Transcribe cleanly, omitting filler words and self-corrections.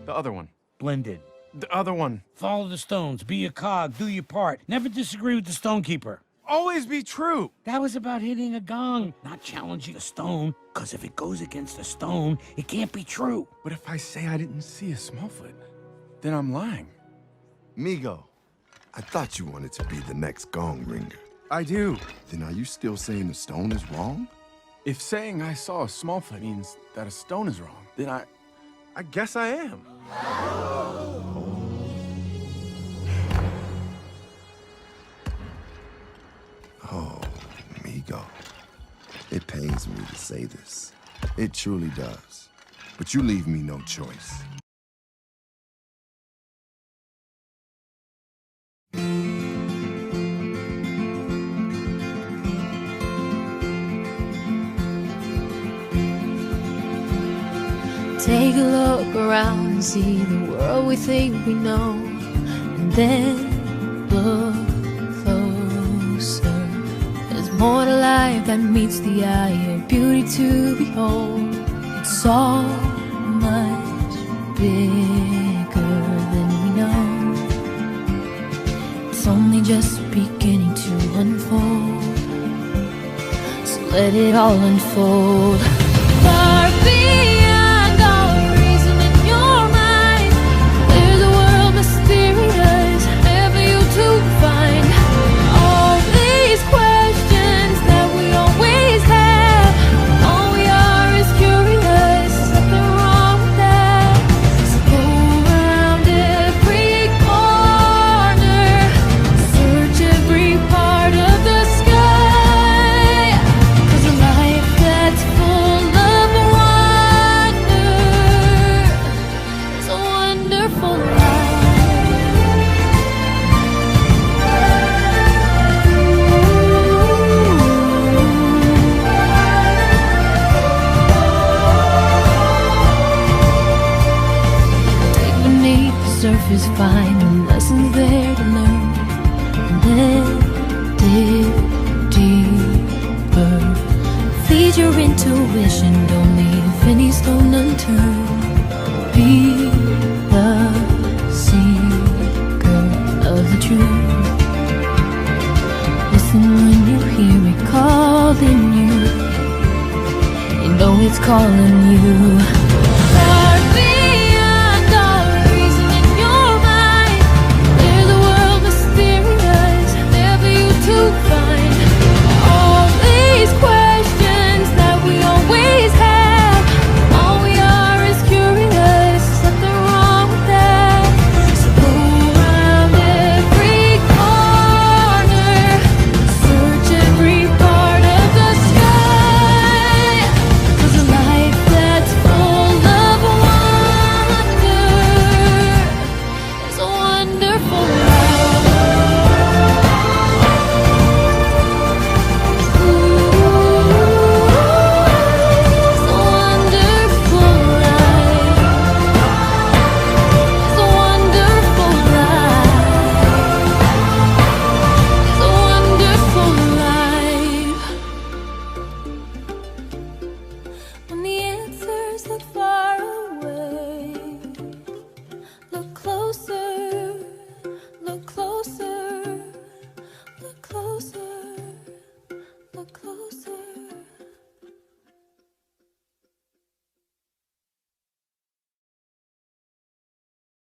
The other one. Blended. The other one. Follow the stones. Be a cog. Do your part. Never disagree with the stonekeeper. Always be true. That was about hitting a gong, not challenging a stone. Because if it goes against a stone, it can't be true. But if I say I didn't see a Smallfoot, then I'm lying. Migo, I thought you wanted to be the next gong ringer. I do. Then are you still saying the stone is wrong? If saying I saw a Smallfoot means that a stone is wrong, then I guess I am. Oh, Migo. It pains me to say this. It truly does. But you leave me no choice. Take a look around and see the world we think we know, and then look closer. There's more to life than meets the eye, a beauty to behold. It's all much bigger than we know. It's only just beginning to unfold, so let it all unfold. Far beyond all reason in your mind, there's a world mysterious, never you to find. All these questions that we always have, all we are is curious, nothing wrong with that. So go around every corner, search every part of the sky, 'cause a life that's full of wonder is a wonderful life. Dig beneath the surface, find the lessons there to learn, and then dig deeper. Feed your intuition